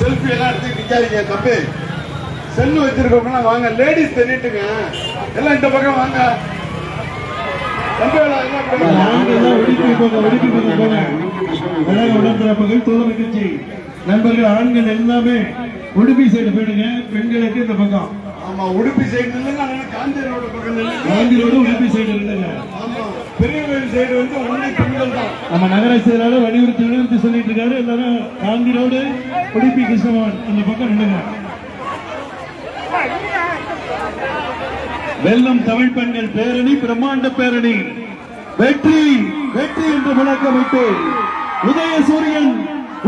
Selfie எல்லாம் எடுத்து நிக்காதீங்க தம்பி. செல்லு வச்சிருக்கோம்னா வாங்க, லேடிஸ் தெரியுட்டுங்க, எல்லாம் இந்த பக்கம் வாங்க. நண்பர்கள் ஆண்கள் எல்லாமே உடுப்பி சைடு போயிடுங்க, பெண்களுக்கு இந்த பக்கம். ஆமா, உடுப்பி சைடு நில்லுங்க, காந்தி ரோடு பக்கம் நில்லுங்க. காந்தி ரோடு உடுப்பி சைடு இல்லைங்க. ஆமா, பெரிய கோயில் சைடு வந்து ஒன்லி பெண்கள் தான். நம்ம நகர செயலாளர் வலியுறுத்தி சொல்லிட்டு இருக்காரு. எல்லாரும் காந்தி ரோடு உடுப்பி கிருஷ்ணவான் அந்த பக்கம் நில்லுங்க. வெல்லம் தமிழ் பெண்கள் பேரணி, பிரம்மாண்ட பேரணி, வெற்றி வெற்றி என்று முழக்கமிட்டு உதயசூரியன்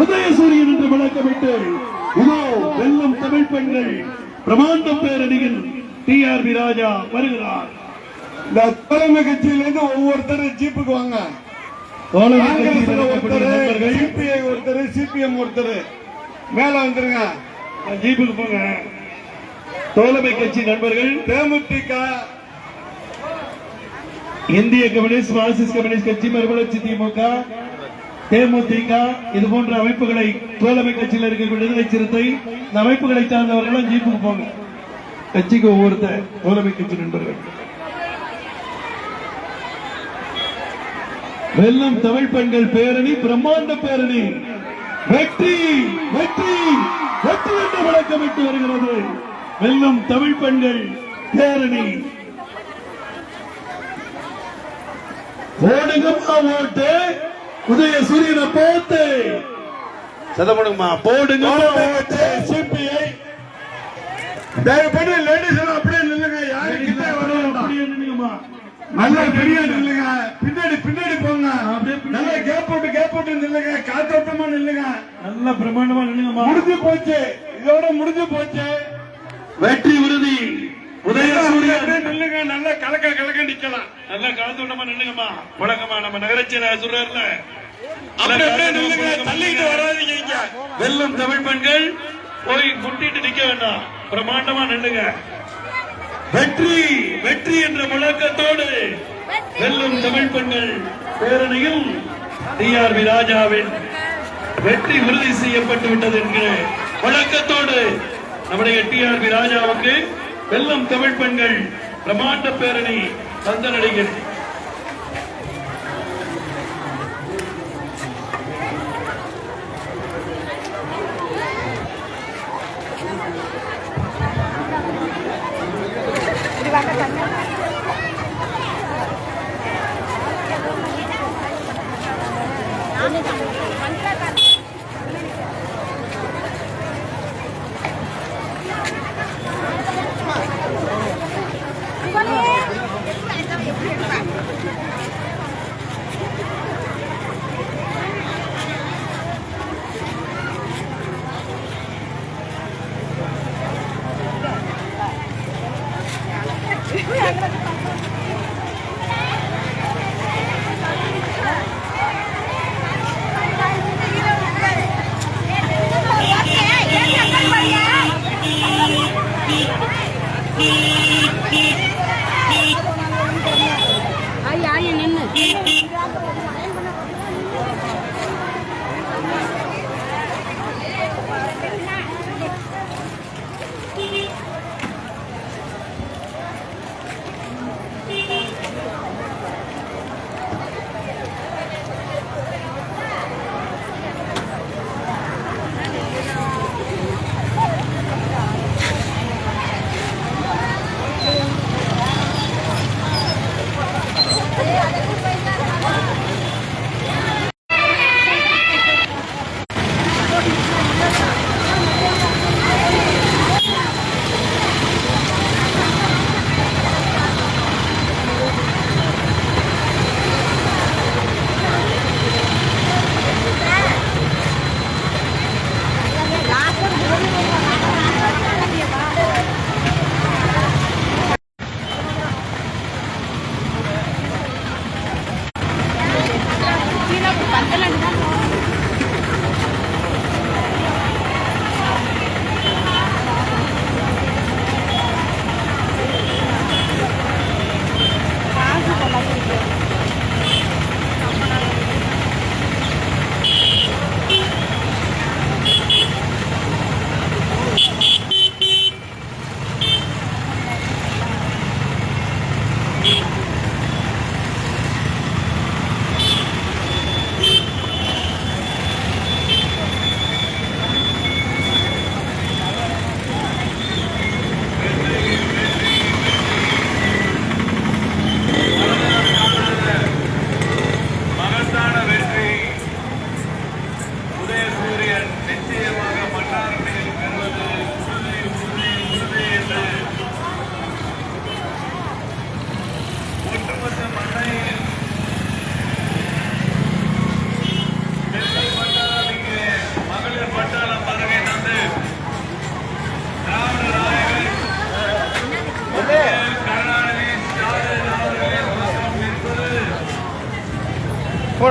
உதயசூரியன் என்று முழக்கமிட்டு இதோ வெல்லம் தமிழ் பெண்கள் பிரமாண்ட பேரணியில் டிஆர்பி ராஜா வருகிறார். இந்த தலைமை கட்சியிலிருந்து ஒவ்வொருத்தர் ஜீப்புக்கு வாங்க. ஒருத்தர் சிபிஐ, ஒருத்தர் சிபிஎம், ஒருத்தர் மேல வந்துருங்க, ஜீப்புக்கு போங்க. தோழமை கட்சி நண்பர்கள் தேமுதிக, இந்திய கம்யூனிஸ்ட், மார்க்சிஸ்ட் கம்யூனிஸ்ட் கட்சி, மறுமலர்ச்சி திமுக, தேமுதிக இது போன்ற அமைப்புகளை தோழமை கட்சியில் இருக்கக்கூடிய விடுதலை சிறுத்தை இந்த அமைப்புகளை சார்ந்தவர்கள் ஜீப்புக்கு போங்க. கட்சிக்கு ஒவ்வொருத்தர் தோழமை கட்சி நண்பர்கள். வெல்லம் தமிழ் பெண்கள் பேரணி, பிரம்மாண்ட பேரணி, வெற்றி வெற்றி வெற்றி என்று முழக்கமிட்டு வருகிறது. வெல்லம் தமிழ் பெண்கள் பேரணி. போடுங்கம்மா ஓட்டு, உதய சூரியனை போட்டு சதமணுமா போடுங்க ஓட்டு. சிபிஐ தயவுபடி லேடிஸ் அப்படியே நில்லுங்க, யாரும் கிட்ட வரணும், அப்படியே நில்லுங்கம்மா. நல்லா பெரிய நில்லுங்க, பின்னாடி பின்னாடி போங்க, நல்லா கேப் போட்டு நில்லுங்க, காத்தோட்டமா நில்லுங்க, நல்லா பிரமாண்டமா நில்லுங்கம்மா. முடிஞ்சு போச்சு, இதோட முடிஞ்சு போச்சு. வெற்றி உறுதி. உதயசூரியன் நில்லுங்க, நல்லா கலக்க நிக்கலாம், நல்லா காத்தோட்டமா நில்லுங்கம்மா. வணக்கம்மா, நம்ம நகராட்சியில சொல்றாருல, நில்லுங்க, தள்ளிட்டு வராதீங்க. வெல்லம் தமிழ் பெண்கள் போய் குட்டிட்டு நிக்க வேண்டாம், பிரமாண்டமா நில்லுங்க. வெற்றி வெற்றி என்ற முழக்கத்தோடு வெல்லம் தமிழ் பெண்கள் பேரணியில் டிஆர்பி ராஜாவின் வெற்றி உறுதி செய்யப்பட்டு விட்டது என்கிற முழக்கத்தோடு நம்முடைய டிஆர்பி ராஜாவுக்கு வெல்லம் தமிழ் பெண்கள் பிரமாண்ட பேரணி தந்த நடிகர்.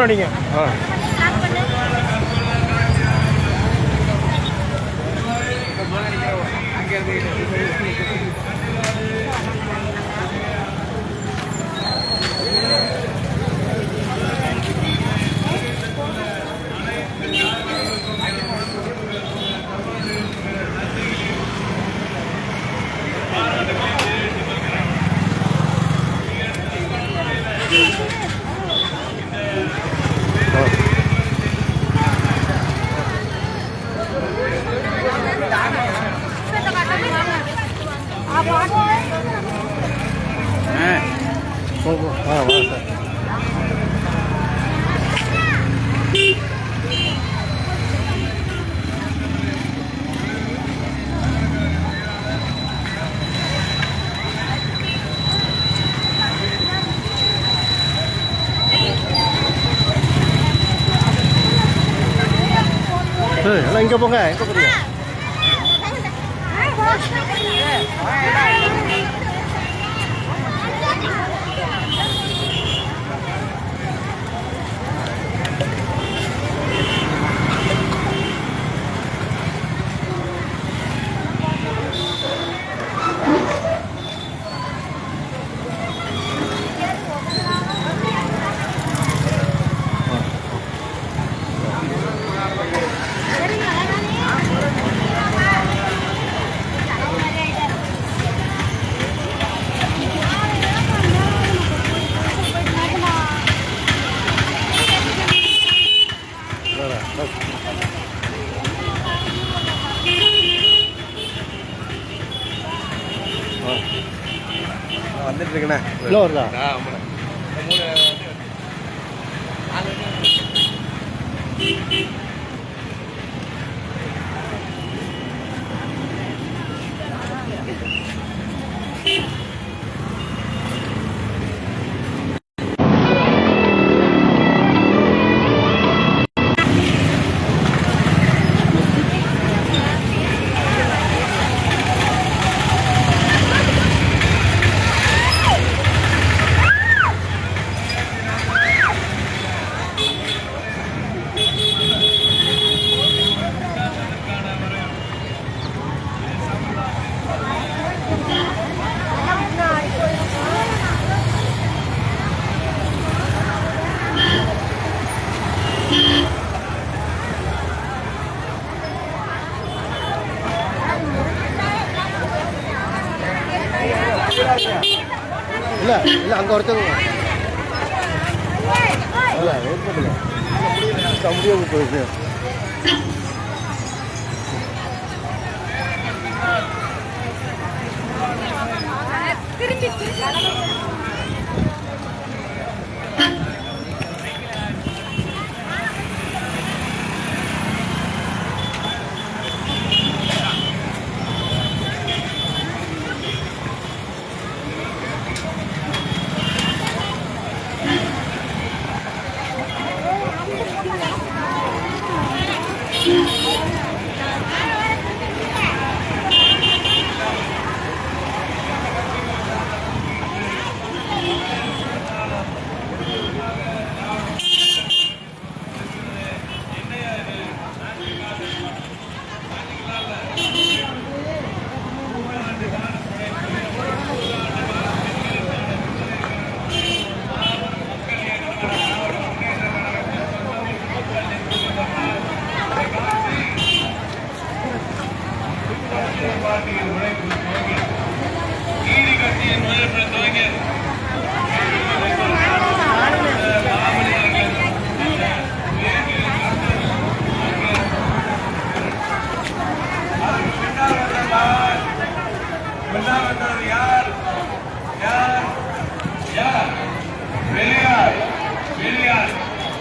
போகிறோம் நீங்கள். எல்லாம் இங்கே போங்க, எங்கே போறீங்க? வந்துட்டு இருக்கேண்ணே. இல்லை வருதா? இல்லை இல்லை அங்கே ஒருத்தவங்க இல்லை வெயிட் பண்ணல முடியாது போயிடுச்சு.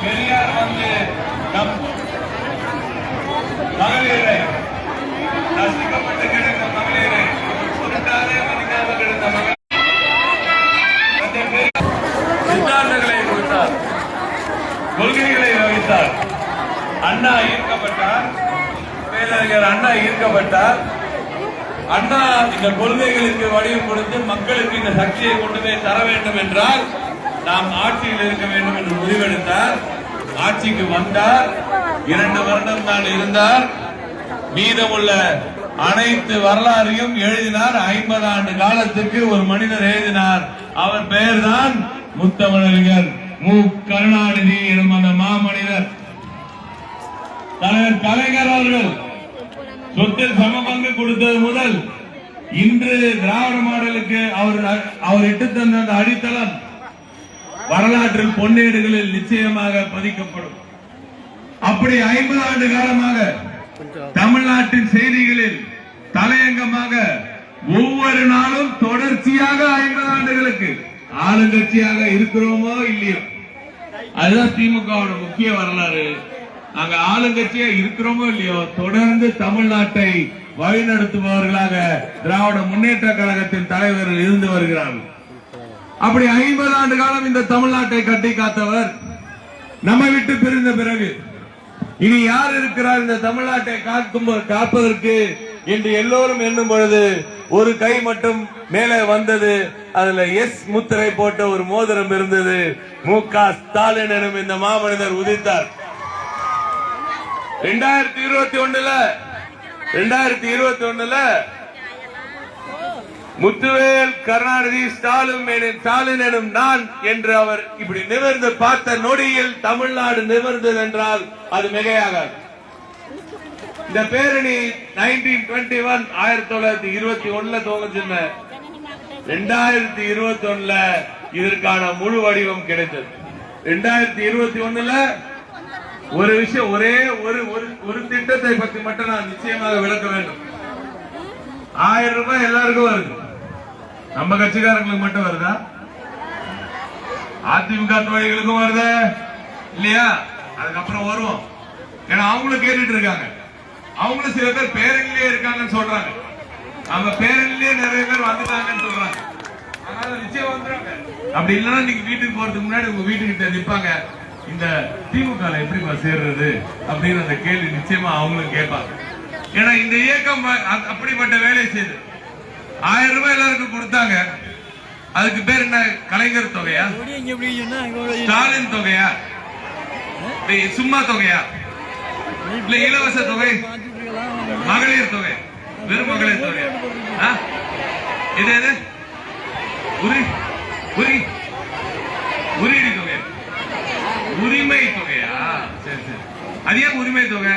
பெரியார் வந்து நம் மகளிரை நசுக்கப்பட்டு கிடந்த மகளிரை பொருட்டாலே மதிக்காம கிடந்த மகளிர் சித்தாந்தங்களை கொடுத்தார், கொள்கைகளை வகித்தார். அண்ணா ஈர்க்கப்பட்டார், பேரறிஞர் அண்ணா ஈர்க்கப்பட்டார். அண்ணா இந்த கொள்கைகளுக்கு வடிவம் கொடுத்து மக்களுக்கு இந்த சக்தியை கொண்டு போய் தர வேண்டும் என்றால் நாம் ஆட்சியில் இருக்க வேண்டும் என்று முடிவெடுத்தார். ஆட்சிக்கு வந்தார். 2 வருடம் தான் இருந்தார். மீதமுள்ள அனைத்து வரலாறையும் எழுதினார். 50 ஆண்டு காலத்துக்கு ஒரு மனிதர் எழுதினார். அவர் பெயர்தான் முத்தமிழறிஞர் மு. கருணாநிதி எனும் அந்த மாமனிதர். தலைவர் கலைஞர் அவர்கள் சொத்தில் சமபங்கு கொடுத்தது முதல் இன்று திராவிட மாடலுக்கு அவர் இட்டு தந்த அந்த அடித்தளம் வரலாற்றில் பொன்னேடுகளில் நிச்சயமாக பதிக்கப்படும். அப்படி 50 ஆண்டு காலமாக தமிழ்நாட்டின் செய்திகளில் தலையங்கமாக ஒவ்வொரு நாளும் தொடர்ச்சியாக 50 ஆண்டுகளுக்கு ஆளுங்கட்சியாக இருக்கிறோமோ இல்லையோ, அதுதான் திமுகவோட முக்கிய வரலாறு. நாங்க ஆளுங்கட்சியா இருக்கிறோமோ இல்லையோ, தொடர்ந்து தமிழ்நாட்டை வழிநடத்துபவர்களாக திராவிட முன்னேற்ற கழகத்தின் தலைவர்கள் இருந்து வருகிறார்கள். அப்படி 50 ஆண்டு காலம் இந்த தமிழ்நாட்டை கட்டி காத்தவர் நம்மை விட்டு பிரிந்த பிறகு இனி யார் இருக்கிறார் இந்த தமிழ்நாட்டை காப்பதற்கு என்று எல்லோரும் எண்ணும் பொழுது ஒரு கை மட்டும் மேலே வந்தது. அதுல எஸ் முத்திரை போட்ட ஒரு மோதிரம் இருந்தது. மு. க. ஸ்டாலின் எனும் இந்த மாமனிதர் உதித்தார். 2021 முத்துவேல் கருணாநிதி ஸ்டாலின் எனும் நான் என்று அவர் இப்படி நிமிர்ந்து பார்த்த நொடியில் தமிழ்நாடு நிமிர்ந்தது என்றால் அது மிகையாகாது. இந்த பேரணி 1921 துவங்குச்சுன்னு 2021 இதற்கான முழு வடிவம் கிடைத்தது. 2021 ஒரு விஷயம், ஒரே ஒரு திட்டத்தை பற்றி மட்டும் நான் நிச்சயமாக விளக்க வேண்டும். 1000 ரூபாய் எல்லாருக்கும் வருது. நம்ம கட்சிக்காரங்களுக்கு மட்டும் வருதா? அதிமுக தொழில்களுக்கும் வருது இல்லையா? அதுக்கப்புறம் வருவோம். ஏன்னா அவங்களும் கேட்டுட்டு இருக்காங்க. அவங்களும் சில பேர் பேரணிலே இருக்காங்கன்னு சொல்றாங்க. அவங்க பேரணிலே நிறைய பேர் வந்துட்டாங்கன்னு சொல்றாங்க. அதனால நிச்சயம் வந்துடுறாங்க. அப்படி இல்லைன்னா நீங்க வீட்டுக்கு போறதுக்கு முன்னாடி உங்க வீட்டுக்கிட்ட நிப்பாங்க, இந்த திமுக எப்படிப்பா சேர்றது அப்படின்னு அந்த கேள்வி நிச்சயமா அவங்களும் கேட்பாங்க. ஏன்னா இந்த இயக்கம் அப்படிப்பட்ட வேலையை செய்து 1000 ரூபாய் எல்லாருக்கும் கொடுத்தாங்க. அதுக்கு பேர் என்ன? கலைஞர் தொகையா? ஸ்டாலின் தொகையா? சும்மா தொகையா? இல்ல இலவச தொகை? மகளிர் தொகை? வெறும் மகளிர் தொகையா? இது உரிமை தொகை? உரிமை தொகையா? சரி சரி. அது ஏன் உரிமை தொகை?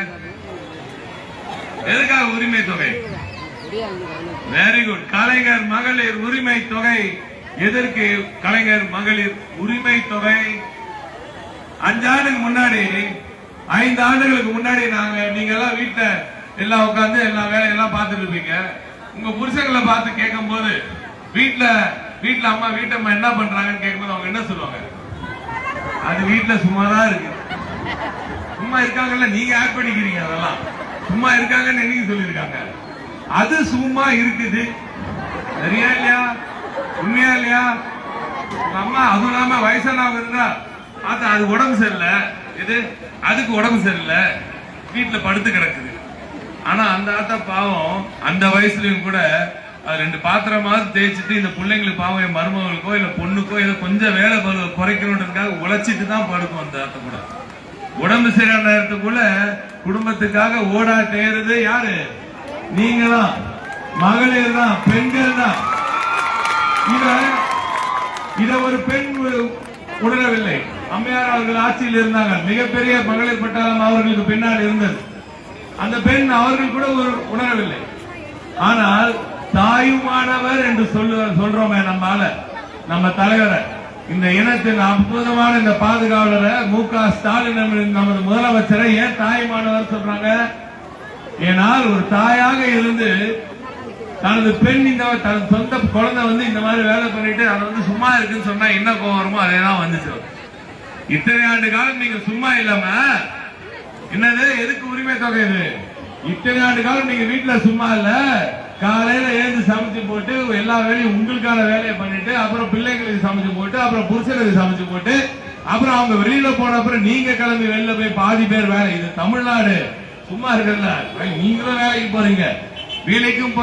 எதுக்காக உரிமை தொகை? Very good. கலைஞர் மகளிர் உரிமை தொகை. எதற்கு கலைஞர் மகளிர் உரிமை தொகை? 5 ஆண்டுக்கு முன்னாடி, 5 ஆண்டுகளுக்கு முன்னாடி நீங்க எல்லாம் வீட்டுல எல்லாம் உட்கார்ந்து எல்லா வேலையெல்லாம் பார்த்துட்டு இருப்பீங்க. உங்க புருஷங்களை பார்த்து கேட்கும் போது வீட்டுல வீட்டம்மா என்ன பண்றாங்கன்னு கேட்கும்போது அவங்க என்ன சொல்லுவாங்க? அது வீட்டுல சும்மாதான் இருக்கு. சும்மா இருக்காங்கல்ல, நீங்க ஆட் பண்ணிக்கிறீங்க. அதெல்லாம் சும்மா இருக்காங்கன்னு என்னைக்கு சொல்லியிருக்காங்க? அது சும்மா இருக்குது. சரியா இல்லையா? உண்மையா இல்லையா? அம்மா அதுவும் இல்லாம வயசானவங்க இருந்தா அது உடம்பு சரியில்லை, இது அதுக்கு உடம்பு சரியில்லை, வீட்டுல படுத்து கிடக்குது. ஆனா அந்த ஆத்தா பாவம் அந்த வயசுலயும் கூட 2 பாத்திரமாவது தேய்ச்சிட்டு இந்த பிள்ளைங்களுக்கு பாவம் என் மருமகளுக்கோ இல்ல பொண்ணுக்கோ ஏதோ கொஞ்சம் வேலை குறைக்கணுன்றதுக்காக உழைச்சிட்டு தான் படுக்கும். அந்த ஆத்த கூட உடம்பு சரியான நேரத்துக்குள்ள குடும்பத்துக்காக ஓடா தேர்றது யாரு? நீங்க தான், மகளிர் தான், பெண்கள் தான். இத ஒரு பெண் உணரவில்லை. அம்மையார் அவர்கள் ஆட்சியில் இருந்தாங்க. மிகப்பெரிய மகளிர் பட்டாளம் அவர்களுக்கு பின்னால் இருந்தது. அந்த பெண் அவர்கள் கூட உணரவில்லை. ஆனால் தாயுமானவர் என்று சொல்றோமே நம்ம தலைவரை, இந்த இனத்தின் அற்புதமான இந்த பாதுகாவலரை மு. க. ஸ்டாலின் நமது முதலமைச்சரை ஏன் தாயுமானவர் சொல்றாங்க? ஏனால் ஒரு தாயாக இருந்து தனது பெண் தனது சொந்த குழந்தை இந்த மாதிரி வேலை பண்ணிட்டு அதை சும்மா இருக்குன்னு சொன்னா என்ன கோவம் வருமோ அதேதான் வந்துச்சு. இத்தனை ஆண்டு காலம் நீங்க சும்மா இல்லாம என்னது எதுக்கு உரிமை தொகை? இது இத்தனை ஆண்டு காலம் நீங்க வீட்டுல சும்மா இல்ல, காலையில எழுந்து சமைச்சு போட்டு எல்லா வேலையும் உங்களுக்கான வேலையை பண்ணிட்டு அப்புறம் பிள்ளைங்களுக்கு சமைச்சு போட்டு அப்புறம் புருஷனுக்கு சமைச்சு போட்டு அப்புறம் அவங்க வெளியில போன அப்புறம் நீங்க கிளம்பி வெளியில போய் பாதி பேர் வேலை. இது தமிழ்நாடு. சும்மா இருக்குல்ல, நீங்களும் வேலைக்கு போறீங்க, வேலைக்கும்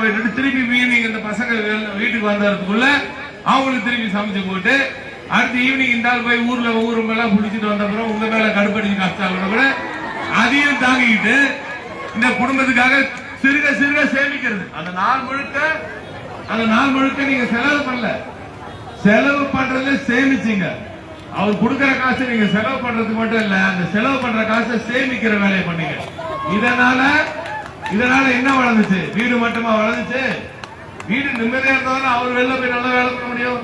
போயிட்டு திருப்பி நீங்க இந்த பசங்க வீட்டுக்கு வந்ததுக்குள்ள அவங்களுக்கு திருப்பி சமைச்சு போட்டு அடுத்து ஈவினிங் இந்த ஆள் போய் ஊரு மேல புடிச்சிட்டு வந்த அப்புறம் உங்க மேல கடுப்படிச்சு கஷ்டம் கூட அதையும் தாங்கிக்கிட்டு இந்த குடும்பத்துக்காக சிறுக சிறுக சேமிக்கிறது. அந்த நாள் முழுக்க நீங்க செலவு பண்ணல, செலவு பண்றதுல சேமிச்சீங்க. அவர் கொடுக்கிற காசு நீங்க செலவு பண்றதுக்கு மட்டும் இல்ல, அந்த செலவு பண்ற காசை சேமிக்கிற வேலையை பண்ணீங்க. இதனால என்ன வளர்ந்துச்சு? வீடு மட்டுமா வளர்ந்துச்சு? வீடு நிம்மதியா இருந்தாலும் அவர் வெளில போய் நல்லா வேலை பண்ண முடியும்.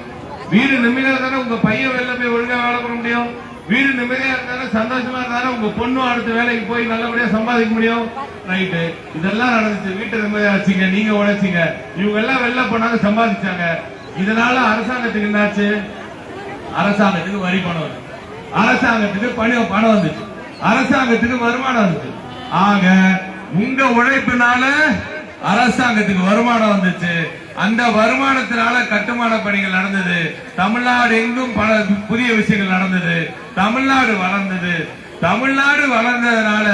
வீடு நிம்மதியா இருந்தாலும் உங்க பையன் வெளில போய் ஒழுங்கா வேலை பண்ண முடியும். வீடு நிம்மதியா இருந்தாலும் சந்தோஷமா இருந்தாலும் உங்க பொண்ணும் அடுத்த வேலைக்கு போய் நல்லபடியா சம்பாதிக்க முடியும். ரைட்டு, இதெல்லாம் நடந்துச்சு. வீட்டை நிம்மதியா வச்சீங்க, நீங்க உழைச்சிங்க, இவங்க எல்லாம் வெளில போனாங்க, சம்பாதிச்சாங்க. இதனால அரசாங்கத்துக்கு என்னாச்சு? அரசாங்கத்துக்கு வரி பணம் வந்து, அரசாங்கத்துக்கு பணம் வந்துச்சு, அரசாங்கத்துக்கு வருமானம் வந்துச்சு. ஆக உங்க உழைப்பினால அரசாங்கத்துக்கு வருமானம் வந்துச்சு. அந்த வருமானத்தினால கட்டுமான பணிகள் நடந்தது. தமிழ்நாடு எங்கும் பல புதிய விஷயங்கள் நடந்தது. தமிழ்நாடு வளர்ந்தது. தமிழ்நாடு வளர்ந்ததுனால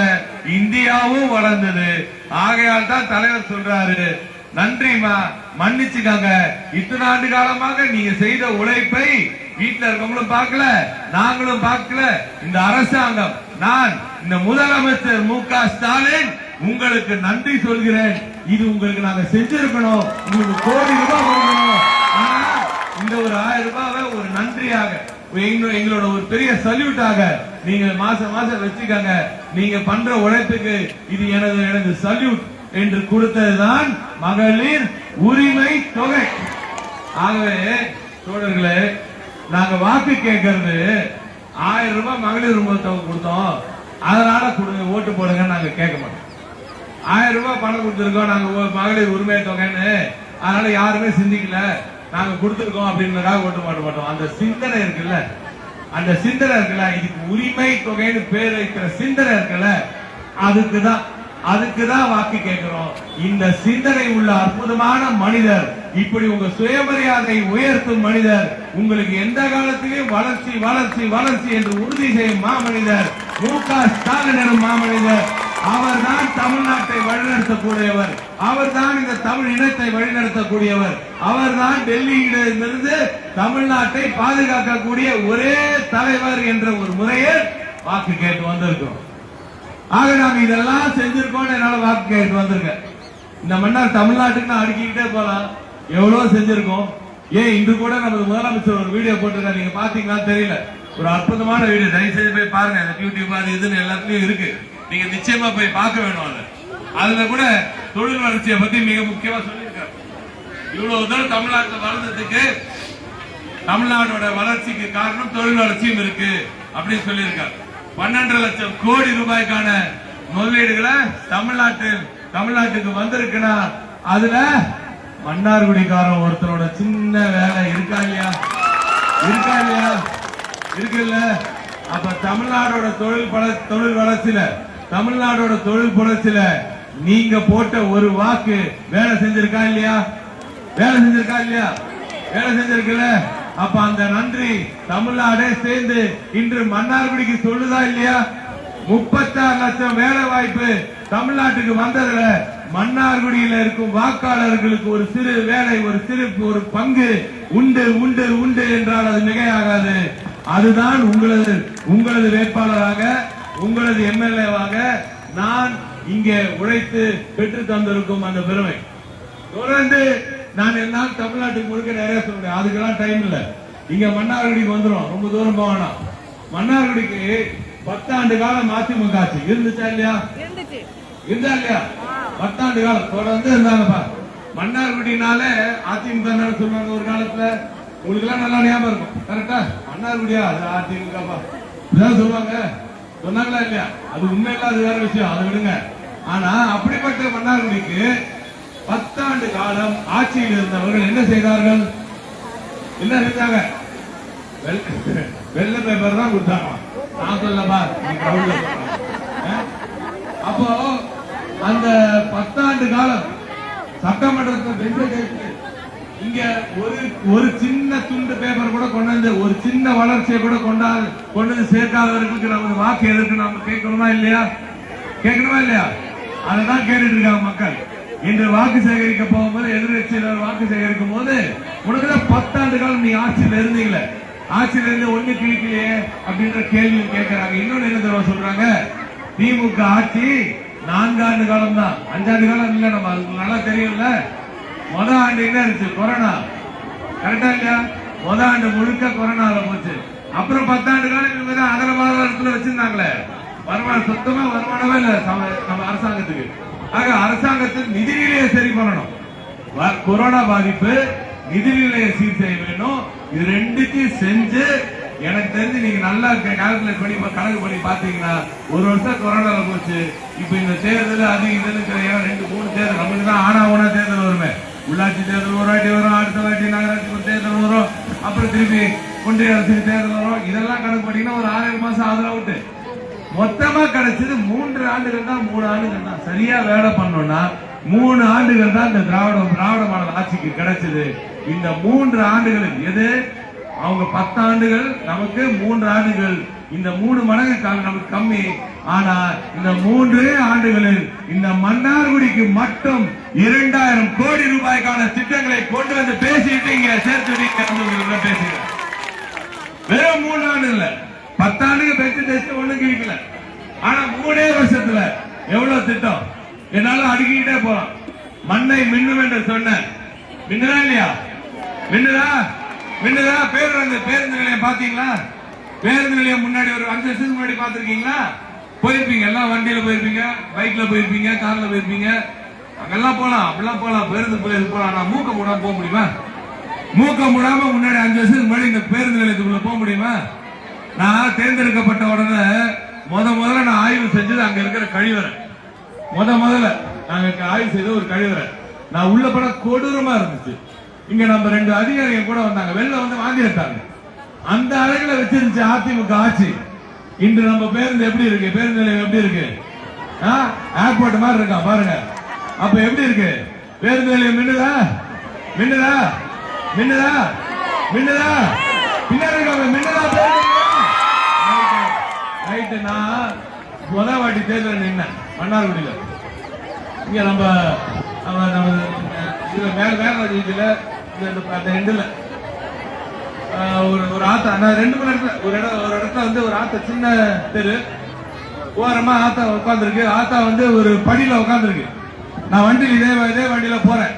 இந்தியாவும் வளர்ந்தது. ஆகையால் தான் தலைவர் சொல்றாரு, நன்றிமா, மன்னிச்சுக்காங்க. இத்தனை ஆண்டு காலமாக நீங்க செய்த உழைப்பை வீட்டுல இருக்கவங்களும் பார்க்கல, நாங்களும் பார்க்கல. இந்த அரசாங்கம், நான் இந்த முதலமைச்சர் மு.க. ஸ்டாலின் உங்களுக்கு நன்றி சொல்கிறேன். இது உங்களுக்கு நாங்க செஞ்சிருக்கணும், உங்களுக்கு கோடி ரூபாய் கொடுக்கணும். ஆனா இந்த ஒரு 1000 ரூபாவை ஒரு நன்றியாக, எங்களோட ஒரு பெரிய சல்யூட்டாக நீங்க மாசம் வச்சுக்கங்க. நீங்க பண்ற உழைப்புக்கு இது எனது சல்யூட் என்று கொடுத்ததுதான் மகளிர் உரிமை தொகை. ஆகவே தோழர்களே, நாங்க வாக்கு கேட்கறது 1000 ரூபாய் மகளிர் உரிமை தொகை கொடுத்தோம், அதனால கொடுங்க, ஓட்டு போடுங்க நாங்க கேட்க மாட்டோம். 1000 ரூபாய் பணம் கொடுத்திருக்கோம் நாங்க மகளிர் உரிமை தொகைன்னு, அதனால யாருமே சிந்திக்கல, நாங்க கொடுத்திருக்கோம் அப்படின்றதுக்காக ஓட்டு போட மாட்டோம். அந்த சிந்தனை இருக்குல்ல, இதுக்கு உரிமை தொகைன்னு பேர் வைக்கிற சிந்தனை இருக்குல்ல, அதுக்குதான் வாக்கு கேட்கிறோம். இந்த சிந்தனை உள்ள அற்புதமான மனிதர், இப்படி உங்க சுயமரியாதை உயர்த்தும் மனிதர், உங்களுக்கு எந்த காலத்திலும் வளர்ச்சி வளர்ச்சி வளர்ச்சி என்று உறுதி செய்யும் மாமனிதர் மு.க. ஸ்டாலின் எனும் மாமனிதர். அவர்தான் தமிழ்நாட்டை வழிநடத்தக்கூடியவர், அவர்தான் இந்த தமிழ் இனத்தை வழிநடத்தக்கூடியவர், அவர்தான் டெல்லியிலிருந்து தமிழ்நாட்டை பாதுகாக்கக்கூடிய ஒரே தலைவர் என்ற ஒரு முறையில் வாக்கு கேட்டு வந்திருக்கிறோம். ஆக நாங்க இதெல்லாம் செஞ்சிருக்கோம், என்னால வாக்கு கேட்டு வந்திருக்கேன். இந்த மன்னர் தமிழ்நாட்டுக்கு நான் அடுக்கிக்கிட்டே போலாம், எவ்வளவு செஞ்சிருக்கோம். ஏன் இன்று கூட நமது முதலமைச்சர் ஒரு வீடியோ போட்டிருக்காரு, நீங்க பாத்தீங்கன்னு தெரியல, ஒரு அற்புதமான வீடியோ, தயவுசெய்து போய் பாருங்க. யூடியூப் அது இதுன்னு எல்லாத்துலயும் இருக்கு, நீங்க நிச்சயமா போய் பார்க்க வேணும். அதுல கூட தொழில் வளர்ச்சியை பத்தி மிக முக்கியமா சொல்லியிருக்காரு. இவ்வளவு தூரம் தமிழ்நாட்டில் வளர்ந்ததுக்கு, தமிழ்நாடோட வளர்ச்சிக்கு காரணம் தொழில் வளர்ச்சியும் இருக்கு அப்படின்னு சொல்லியிருக்காரு. 12 லட்சம் கோடி ரூபாய்க்கான முதலீடுகளை தமிழ்நாட்டுக்கு வந்திருக்குன்னா அதுல மன்னார்குடிக்காரன் ஒருத்தரோட சின்ன வேலை இருக்கா இல்லையா? இருக்குல்ல. அப்ப தமிழ்நாடோட தொழில் வளர்ச்சியில, தமிழ்நாடோட தொழில் புரட்சியில நீங்க போட்ட ஒரு வாக்கு வேலை செஞ்சிருக்கா இல்லையா? வேலை செஞ்சிருக்குல்ல. அப்ப அந்த நன்றி தமிழ்நாடே சேர்ந்து இன்று மன்னார்குடிக்கு சொல்லுதா இல்லையா? 36 லட்சம் வேலை வாய்ப்பு தமிழ்நாட்டுக்கு வந்ததுல மன்னார்குடியில் இருக்கும் வாக்காளர்களுக்கு ஒரு சிறு வேலை, ஒரு பங்கு உண்டு உண்டு உண்டு என்றால் அது மிகையாகாது. அதுதான் உங்களது வேட்பாளராக, உங்களது எம்எல்ஏவாக நான் இங்கே உழைத்து பெற்று தந்திருக்கும் அந்த பெருமை. தொடர்ந்து நான் என்னால் தமிழ்நாட்டுக்கு முழுக்க நிறைய சொல்ல முடியும், அதுக்கெல்லாம் டைம் இல்ல. இங்க மன்னார்குடிக்கு வந்துடும், ரொம்ப தூரம் போவானா. மன்னார்குடிக்கு 10 ஆண்டு காலம் அதிமுக ஆட்சி இருந்துச்சா இல்லையா? இருந்தா இல்லையா? 10 ஆண்டு காலம் தொடர்ந்து இருந்தாங்கப்பா. மன்னார்குடினால அதிமுக சொல்லுவாங்க ஒரு காலத்துல, உங்களுக்கு எல்லாம் நல்லா ஞாபகம் இருக்கும். கரெக்டா? மன்னார்குடியா அது அதிமுக சொல்லுவாங்க, சொன்னாங்களா இல்லையா? அது உண்மை இல்லாத வேற விஷயம், அதை விடுங்க. ஆனா அப்படிப்பட்ட மன்னார்குடிக்கு 10 ஆண்டு காலம் ஆட்சியில் இருந்தவர்கள் என்ன செய்தார்கள்? என்ன செஞ்சாங்க? வெள்ளை பேப்பர் தான் கொடுத்தாங்க. நான் சொல்லப்பா, அப்போ அந்த 10 ஆண்டு காலம் சட்டமன்றத்தில் இங்க ஒரு சின்ன துண்டு பேப்பர் கூட கொண்டு, ஒரு சின்ன வளர்ச்சியை கூட கொண்டு சேர்க்காதவர்களுக்கு நமது வாக்கு எதற்கு நாம கேட்கணுமா இல்லையா? அதான் கேட்டுட்டு இருக்காங்க மக்கள். இன்று வாக்கு சேகரிக்க போகும்போது, எதிர்கட்சியினர் வாக்கு சேகரிக்கும் போது, உனக்கு 10 ஆண்டு காலம் நீ ஆட்சியில் இருந்தீங்களே, ஆட்சியில இருந்து ஒண்ணு கிழிக்கலையே அப்படின்ற கேள்வி கேட்கிறாங்க. இன்னொன்னு என்ன தெரியுமா சொல்றாங்க, திமுக ஆட்சி 4 ஆண்டு காலம் தான், 5 ஆண்டு காலம் இல்ல. நம்ம அதுக்கு நல்லா தெரியும்ல. முதல் ஆண்டு என்ன இருந்துச்சு, கொரோனா. கரெக்டா இல்லையா? முதல் ஆண்டு முழுக்க கொரோனால போச்சு. அப்புறம் 10 ஆண்டு காலம் இவங்க தான் அகலமான வச்சிருந்தாங்களே, வருமானம் சுத்தமா வருமானமே இல்ல நம்ம அரசாங்கத்துக்கு. ஆக அரசாங்கத்துக்கு நிதிநிலையை சரி பண்ணணும். கொரோனா பாதிப்பு, நிதிநிலையை சீர் செய்ய வேணும். இது ரெண்டுத்தையும் செஞ்சு எனக்கு தெரிஞ்சு நீங்க நல்லா கால்குலேட் பண்ணி கணக்கு பண்ணி பாத்தீங்கன்னா 1 வருஷம் கொரோனால போச்சு. இப்ப இந்த தேர்தல் அது இதுன்னு 2-3 தேர்தல் நமக்கு தான் ஆனா ஓனா தேர்தல் வருமே. உள்ளாட்சி தேர்தல் ஒரு வாட்டி வரும், அடுத்த வாட்டி நகராட்சி தேர்தல் வரும், அப்புறம் திருப்பி ஒன்றிய அரசுக்கு தேர்தல் வரும். இதெல்லாம் கணக்கு பண்ணீங்கன்னா ஒரு 6-7 மாசம் ஆதரவு விட்டு மொத்தமா கிடைச்சது 3 ஆண்டுகள் தான். 3 ஆண்டுகள் தான் சரியா வேலை பண்ணோம்னா 3 ஆண்டுகள் தான் இந்த திராவிட மாடல் ஆட்சிக்கு கிடைச்சது. இந்த 3 ஆண்டுகள் எது, அவங்க 10 ஆண்டுகள், நமக்கு 3 ஆண்டுகள். இந்த 3 மடங்கு நமக்கு கம்மி. ஆனா இந்த 3 ஆண்டுகளில் இந்த மன்னார்குடிக்கு மட்டும் 2000 கோடி ரூபாய்க்கான திட்டங்களை கொண்டு வந்து பேசிட்டு இங்க சேர்த்து பேசுகிறேன். வெறும் 3 ஆண்டு இல்ல, 10 ஆண்டுகள் பேசி ஒண்ணு கிடைக்கல. ஆனா 3 வருஷத்துல எவ்வளவு திட்டம் என்னால அடுக்கிட்டே போலாம். மண்ணை மின்னும் என்று சொன்ன மின்னுதா இல்லையா? மின்னுதா? பேருந்து நிலையம் பாத்தீங்களா? பேருந்து நிலையம் முன்னாடி ஒரு 5 வருஷத்துக்கு முன்னாடி பாத்திருக்கீங்களா? போயிருப்பீங்க, எல்லாம் வண்டியில போயிருப்பீங்க, பைக்ல போயிருப்பீங்க, கார்ல போயிருப்பீங்க. அங்கெல்லாம் போலாம், அப்படிலாம் போலாம், பேருந்து போலாம். ஆனா மூக்க மூடாம போக முடியுமா? மூக்க மூடாம முன்னாடி 5 வருஷத்துக்கு முன்னாடி இந்த பேருந்து நிலையத்துக்குள்ள போக முடியுமா? நான் தேர்ந்தெடுக்கப்பட்ட உடனே முதல்ல நான் ஆய்வு செஞ்சது அங்க இருக்கிற கழிவறை. முதல்ல நாங்க ஆய்வு செய்த ஒரு கழிவறை. நான் உள்ள போன கொடூரமா இருந்துச்சு. இங்க நம்ம 2 அதிகாரிகள் கூட வந்தாங்க, வெளில வந்து வாங்கி எடுத்தாங்க. அந்த அழகுல வச்சிருந்துச்சு அதிமுக ஆட்சி. இன்று நம்ம பேருந்து எப்படி இருக்கு, பேருந்து நிலையம் எப்படி இருக்கு? ஏர்போர்ட் மாதிரி இருக்கா பாருங்க. அப்ப எப்படி இருக்கு பேருந்து நிலையம்? மின்னுதா? பின்னாடி மின்னுதா? ரைட்டு. நான் முதல் வாட்டி தேர்தல் நின்ன மன்னார்குடியில. இங்க நம்ம மேல ஒரு ஆத்தா, நான் 2 மணி நேரத்துல ஒரு இடத்துல வந்து ஒரு ஆத்தா, சின்ன தெரு ஓரமா ஆத்தா உட்காந்துருக்கு. ஆத்தா வந்து ஒரு படியில உட்காந்துருக்கு. நான் வண்டியில இதே வண்டியில போறேன்.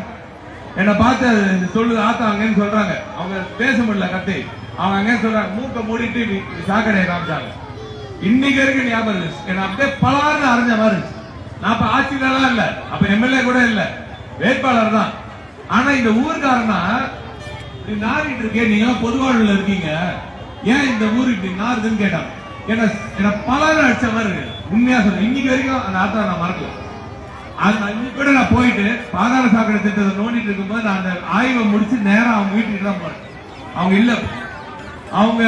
என்ன பார்த்து சொல்லுது ஆத்தா அங்கன்னு சொல்றாங்க. அவங்க பேச முடியல கத்தி. அவங்க அங்கே சொல்றாங்க, மூக்க மூடிட்டு சாக்கடையை காமிச்சாங்க. இன்னைக்கு வரைக்கும் ஞாபகம் இருக்கு. என்ன அப்படியே பலார்னு அரைஞ்ச மாதிரி இருந்துச்சு. நான் அப்ப ஆட்சியிலாம் இல்ல, அப்ப எம்எல்ஏ கூட இல்ல, வேட்பாளர் தான். ஆனா இந்த ஊருக்காரனா நாரிட்டு இருக்கே, நீங்க பொதுவாழ்வுல இருக்கீங்க, ஏன் இந்த ஊரு இப்படி நாருதுன்னு கேட்டாங்க. என்ன பலாறு அடிச்ச மாதிரி இருக்கு. உண்மையா சொல்றேன், இன்னைக்கு வரைக்கும் அந்த ஆத்தா நான் மறக்கல. இன்னைக்கு கூட நான் போயிட்டு பாதாள சாக்கடை திட்டத்தை நோண்டிட்டு இருக்கும்போது நான் அந்த ஆய்வை முடிச்சு நேரம் அவங்க வீட்டுக்கு தான் போறேன். அவங்க இல்ல, அவங்க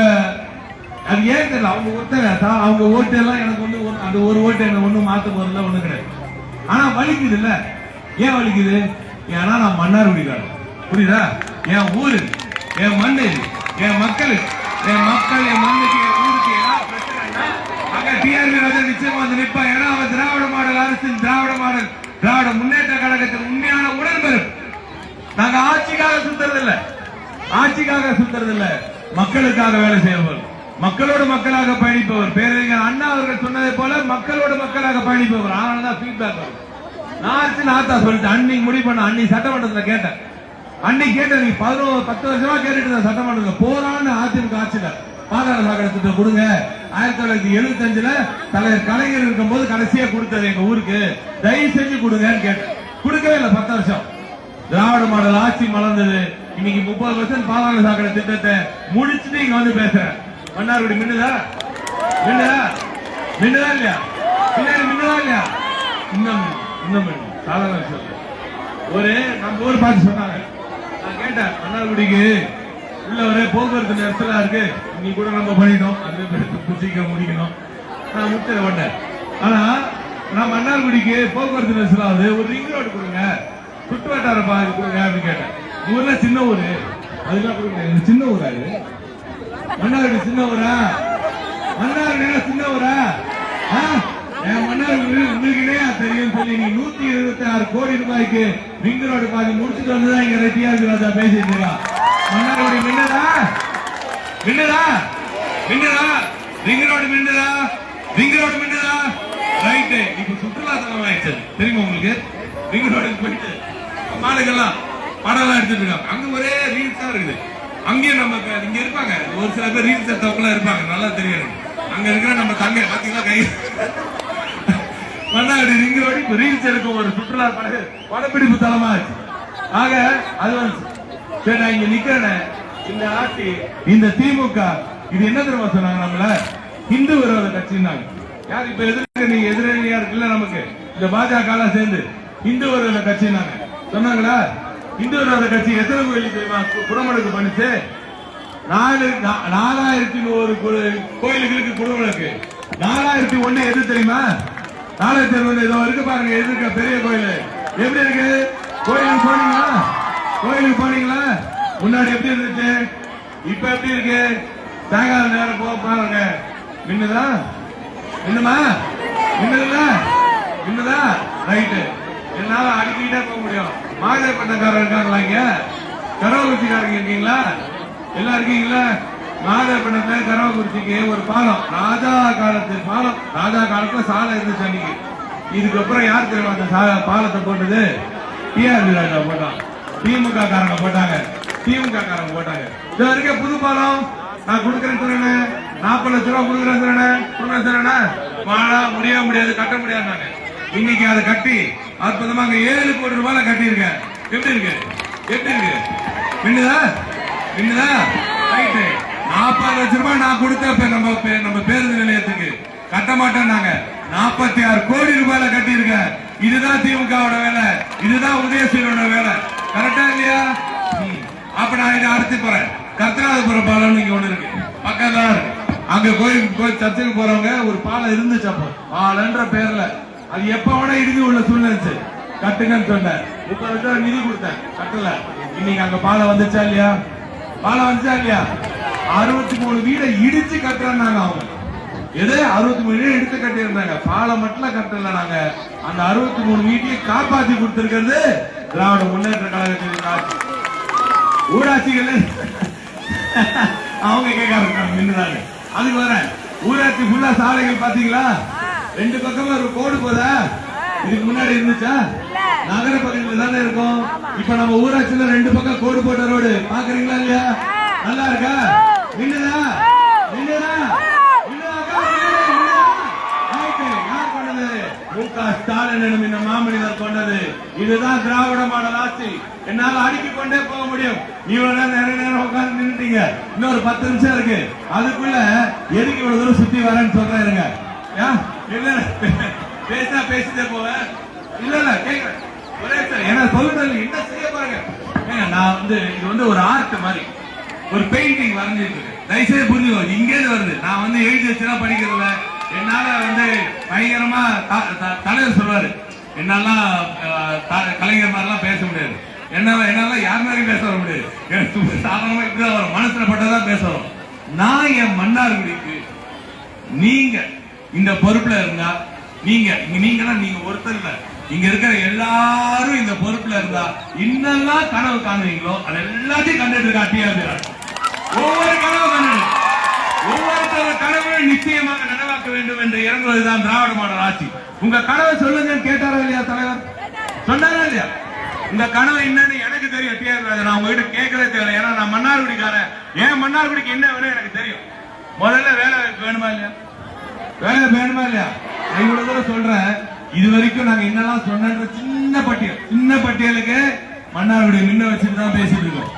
அது ஏன் தெரியல. அவங்க ஒருத்தர் அவங்க ஓட்டு எல்லாம் எனக்கு வந்து அந்த ஒரு ஓட்டு என்ன ஒண்ணும் மாத்த போறதுல ஒண்ணு கிடையாது. ஆனா வலிக்குது இல்ல. ஏன் வலிக்குது? ஏன்னா நான் மன்னார்குடிக்காரன், புரியுதா? என் ஊரு, என் மண்ணு, என் மக்கள், என் மண்ணுக்கு, என் ஊருக்கு ஏதாவது பிரச்சனைனா அங்க டிஆர்பி ராஜா நிச்சயமா வந்து நிற்பான். ஏன்னா அவன் திராவிட மாடல் அரசின் திராவிட முன்னேற்ற கழகத்தின் உண்மையான உடன்பெறும். நாங்க ஆட்சிக்காக சுத்துறது இல்ல, மக்களுக்காக வேலை செய்யவர், மக்களோடு மக்களாக பயணிப்பவர். பேரறிஞர் அண்ணா அவர்கள் சொன்னதை போல மக்களோடு மக்களாக பயணிப்பவர். அதனாலதான் ஃபீட்பேக் வரும். நான் ஆத்தா சொல்லிட்டு அன்னைக்கு முடிவு பண்ண, அன்னைக்கு சட்டமன்றத்தில் கேட்டேன். அன்னைக்கு கேட்ட, நீ 10 வருஷமா கேட்டுட்டு சட்டமன்றத்தில் போரான்னு அதிமுக ஆட்சியில பாதாள சாக்கடை திட்டம் கொடுங்க. 1975 தலைவர் கலைஞர் இருக்கும் போது கடைசியா கொடுத்தது எங்க ஊருக்கு, தயவு செஞ்சு கொடுங்கன்னு கேட்டேன். கொடுக்கவே இல்லை. 10 வருஷம் திராவிட மாடல் ஆட்சி மலர்ந்தது. இன்னைக்கு 30% பாதாள சாக்கடை திட்டத்தை முடிச்சுட்டு இங்க வந்து பேசுறேன். மன்னார்குடி மின்னுதா இல்லையா? பின்னாடி மின்னுதா இல்லையா? இன்னும் சாதாரண விஷயம். ஒரு நம்ம ஊர் பார்த்து சொன்னாங்க. நான் கேட்டேன், மன்னார்குடிக்கு உள்ள ஒரே போக்குவரத்து நெரிசலா இருக்கு, இன்னைக்கு கூட நம்ம பண்ணிட்டோம், அது சீக்கிரம் முடிக்கணும், நான் முத்திர பண்ணேன். ஆனா நான் மன்னார்குடிக்கு போக்குவரத்து நெரிசலாவது ஒரு ரிங் ரோடு கொடுங்க, சுற்று வட்டார பாதை கொடுங்க அப்படின்னு கேட்டேன். ஊர்ல சின்ன ஊரு, அதுக்கெல்லாம் கொடுங்க. சின்ன ஊரா இது? மன்னார்குடி சின்ன ஊரா? மன்னார்குடி சின்ன ஊரா? மன்னார்குடி உங்களுக்குனே தெரியும் சொல்லி நீ 126 கோடி ரூபாய்க்கு ரிங் ரோடு பாதி முடிச்சுட்டு வந்துதான் இங்க டிஆர்பி ராஜா பேசிட்டு இருக்கா. மன்னார்குடி மின்னதா? மின்னுதா மின்னுதா ரிங் ரோடு மின்னுதா ரிங் ரோடு மின்னுதா ரைட்டு. இப்ப சுற்றுலா தலம் ஆயிடுச்சு தெரியுமா உங்களுக்கு? ரிங் ரோடுக்கு போயிட்டு மாடுகள்லாம் படம் எல்லாம் எடுத்துட்டு இருக்காங்க. அங்க ஒரே ரீல்ஸ் தான் இருக்குது. அங்கேயும் நம்ம இங்க இருப்பாங்க ஒரு சில பேர் ரீல்ஸ் எடுத்தவங்க இருப்பாங்க, நல்லா தெரியும். அங்க இருக்கிற நம்ம தங்க பாத்தீங்களா கை மன்னாடி ரிங் ரோடு இப்ப ரீல்ஸ் எடுக்கும் ஒரு சுற்றுலா படப்பிடிப்பு தலமா இருக்கு. ஆக அது வந்து சரி, நான் இங்க நிக்கிறேன். இந்த ஆட்சி இந்த திமுக இது என்ன தெரியுமா சொன்னாங்க? நம்மள இந்து விரோத கட்சின்னாங்க. யார் இப்ப எதிர்க்க நீங்க எதிரணியா இருக்குல்ல நமக்கு இந்த பாஜக சேர்ந்து இந்து விரோத கட்சின்னாங்க சொன்னாங்களா? இந்து விரோத கட்சி எத்தனை கோயிலுக்கு தெரியுமா குடமுழுக்கு பண்ணிச்சு? 4100 கோயிலுக்கு குடமுழுக்கு. 4001 எது தெரியுமா? 4001 ஏதோ இருக்கு பாருங்க, எதிர்க்க பெரிய கோயில் எப்படி இருக்கு? கோயிலுக்கு போனீங்களா? கோயிலுக்கு போனீங்களா? முன்னாடி எப்படி இருந்துச்சு, இப்ப எப்படி இருக்கு? சாயங்கால நேரம் போக பாருங்க. மின்னுதா இன்னுமா மின்னதுல மின்னதா ரைட்டு. என்னால அடிக்கிட்டே போக முடியும். மாதேப்பட்டக்காரர் இருக்காங்களா? இங்க கரவக்குறிச்சிக்காரங்க இருக்கீங்களா? எல்லாம் இருக்கீங்களா? மாதேப்பட்டத்துல கரவக்குறிச்சிக்கு ஒரு பாலம், ராஜா காலத்து பாலம். ராஜா காலத்துல சாலை இருந்துச்சு அன்னைக்கு. இதுக்கப்புறம் யார் தெரியுமா அந்த பாலத்தை போட்டது? டிஆர் ராஜா போட்டான். திமுக காரங்க போட்டாங்க, திமுக காரங்க போட்டாங்க. இது இருக்க புது பாலம் நான் கொடுக்கறேன்னு சொன்னேன். 40 லட்சம் ரூபாய் கொடுக்குறேன்னு சொன்னேன். முடியாது, கட்ட முடியாது. இன்னைக்கு அதை கட்டி அற்புதமாக 7 கோடி ரூபாய் கட்டி இருக்கேன். எப்படி இருக்கு? எப்படி இருக்கு? மின்னுதா மின்னுதா ரைட்டு. 40 லட்சம் ரூபாய் நான் கொடுத்த நம்ம பேருந்து நிலையத்துக்கு கட்ட மாட்டேன். 46 கோடி ரூபாயில கட்டி இருக்கேன். இதுதான் திமுகவோட வேலை, இதுதான் உதயசூரியனோட வேலை. கரெக்டா இல்லையா? அப்ப நான் இதை அடுத்து போறேன். கர்த்தராஜபுரம் பாலம் இங்க ஒண்ணு இருக்கு, பக்கத்துல இருக்கு. அங்க கோயிலுக்கு சர்ச்சுக்கு போறவங்க ஒரு பாலம் இருந்துச்சு. அப்போ பாலன்ற பேர்ல அது எப்ப வேணா இடிஞ்சு உள்ள சூழ்நிலை கட்டுங்கன்னு சொன்னேன். 30 லட்சம் நிதி கொடுத்தேன், கட்டல. இன்னைக்கு அங்க பாலம் வந்துச்சா இல்லையா? பாலம் வந்துச்சா இல்லையா? 63 வீடை இடிச்சு கட்டுறாங்க அவங்க. எது 63 வீடு எடுத்து கட்டி இருந்தாங்க, பாலம் மட்டும் கட்டல. நாங்க அந்த 63 வீட்டையும் காப்பாத்தி கொடுத்திருக்கிறது திராவிட முன்னேற்ற கழகத்தின் ஆட்சி. ஊராட்சிகள் அவங்க கேட்காங்க. அதுக்கு வர ஊராட்சி ஃபுல்லா சாலைகள் பாத்தீங்களா? 2 பக்கமா ஒரு கோடு போதா? இதுக்கு முன்னாடி இருந்துச்சா? நகர பகுதியில் தானே இருக்கும். இப்ப நம்ம ஊராட்சியில 2 பக்கம் கோடு போட்ட ரோடு பாக்குறீங்களா இல்லையா? நல்லா இருக்கா? மின்னுதா மின்னுதா ஸ்டாலின் இந்த மாமனிதர் கொண்டது. இதுதான் திராவிட மாடல் ஆட்சி. என்னால அடுக்கிக் கொண்டே போக முடியும். இவ்வளவு நேரம் நேரம் உட்கார்ந்து நின்றுட்டீங்க. இன்னொரு 10 நிமிஷம் இருக்கு. அதுக்குள்ள எதுக்கு இவ்வளவு தூரம் சுத்தி வரேன்னு சொல்றேன். இல்ல பேசினா பேசிட்டே போவேன். இல்ல கேக்குறேன் ஒரே சார் என்ன சொல்லுங்க, என்ன செய்ய பாருங்க. நான் இது ஒரு ஆர்ட் மாதிரி ஒரு பெயிண்டிங் வரைஞ்சிட்டு இருக்கேன். தயவுசெய்து புரிஞ்சுக்கோ, இங்கே வருது. நான் எழுதி வச்சுதான் படிக்கிறதுல. என்னால பயங்கரமா தலைவர் சொல்வாரு, என்னாலாம் கலைஞர் மாதிரிலாம் பேச முடியாது. என்னால யார் மாதிரியும் பேச வர முடியாது. சாதாரணமா இப்படிதான் வரும், மனசுல பட்டதான் பேச வரும். நான் என் மன்னார்குடிக்கு நீங்க இந்த பொறுப்புல இருந்தா, நீங்க ஒருத்தர் இல்ல, இங்க இருக்கிற எல்லாரும் இந்த பொறுப்புல இருந்தா இன்னெல்லாம் கனவு காணுவீங்களோ அது எல்லாத்தையும் கண்டுட்டு காட்டியா. ஒவ்வொரு கனவு கண்டு ஒவ்வொருத்தர கனவு நிச்சயமாக நனவாக்க வேண்டும் என்று இறங்குவதுதான் திராவிட மாடல் ஆட்சி. உங்க கனவை சொல்லுங்க கேட்டாரா இல்லையா தலைவர்? சொன்னாரா இல்லையா? உங்க கனவு என்னன்னு எனக்கு தெரியும். டிஆர் ராஜா, நான் உங்ககிட்ட கேட்கவே தேவை. ஏன்னா நான் மன்னார்குடிக்காரன். ஏன் மன்னார்குடிக்கு என்ன வேணும் எனக்கு தெரியும். முதல்ல வேலை வேணுமா இல்லையா? வேலை வேணுமா இல்லையா? இவ்வளவு தூரம் சொல்றேன். இது வரைக்கும் நாங்க என்னெல்லாம் சொன்ன சின்ன பட்டியலுக்கு மன்னார்குடி முன்ன வச்சுட்டு தான் பேசிட்டு இருக்கோம்.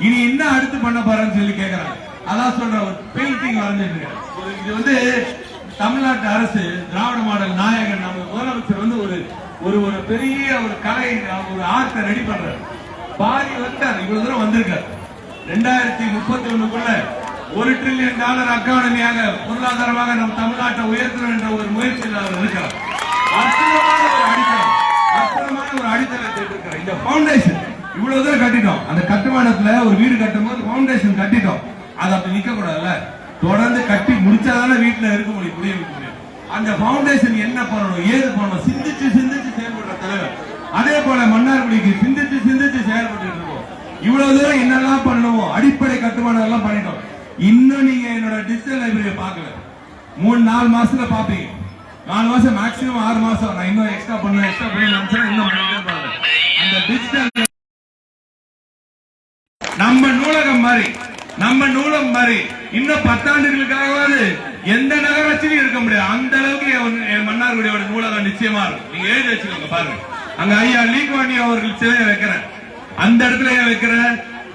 இனி என்ன அடுத்து பண்ண போறேன்னு சொல்லி கேட்கறாங்க. அதான் சொல்ற ஒரு பெயிண்டிங் வரைஞ்சிட்டு இருக்கேன். இது தமிழ்நாட்டு அரசு திராவிட மாடல் நாயகன் நம்ம முதலமைச்சர் ஒரு ஒரு பெரிய ஒரு கலை ஒரு ஆர்ட்டை ரெடி பண்றாரு. பாதி வந்தார், இவ்வளவு தூரம் வந்திருக்காரு. 2031க்குள்ள $1 டிரில்லியன் எக்கானமியாக பொருளாதாரமாக நம்ம தமிழ்நாட்டை உயர்த்தணும் என்ற ஒரு முயற்சியில் அவர் இருக்கிறார். அற்புதமான ஒரு அடித்தளத்தை இருக்கிறார். இந்த பவுண்டேஷன் இவ்வளவு தூரம் கட்டிட்டோம். அந்த கட்டுமானத்துல ஒரு வீடு கட்டும் போது பவுண்டேஷன் கட்டிட்டோம். அது அப்படி நிக்க கூடாதுல்ல, தொடர்ந்து கட்டி முடிச்சாதானே வீட்டுல இருக்க முடியும். அந்த பவுண்டேஷன் என்ன பண்ணணும், ஏது பண்ணணும், சிந்திச்சு செயல்படுற தலைவர். அதே போல மன்னார்குடிக்கு சிந்திச்சு செயல்பட்டு இருக்கோம். இவ்வளவு தூரம் என்னெல்லாம் பண்ணணுமோ அடிப்படை கட்டுமானம் எல்லாம் பண்ணிட்டோம். இன்னும் நீங்க என்னோட டிஜிட்டல் லைப்ரரியை பார்க்கல. 3-4 மாசத்துல பாப்பீங்க. 4 மாசம் மேக்ஸிமம் 6 மாசம். நான் இன்னும் எக்ஸ்ட்ரா பண்ணி நினைச்சா இன்னும் பண்ணிட்டே போறேன். அந்த டிஜிட்டல் நம்ம நூலகம் மாதிரி இன்னும் 10 ஆண்டுகளுக்காகவாது எந்த நகராட்சியும் இருக்க முடியாது. அந்த அளவுக்கு மன்னார்குடியோட நூலகம் நிச்சயமா இருக்கும். நீங்க எழுதி வச்சுக்கோங்க. பாருங்க, அங்க ஐயா லீக்வாணி அவர்கள் சிலையை வைக்கிறேன். அந்த இடத்துல வைக்கிற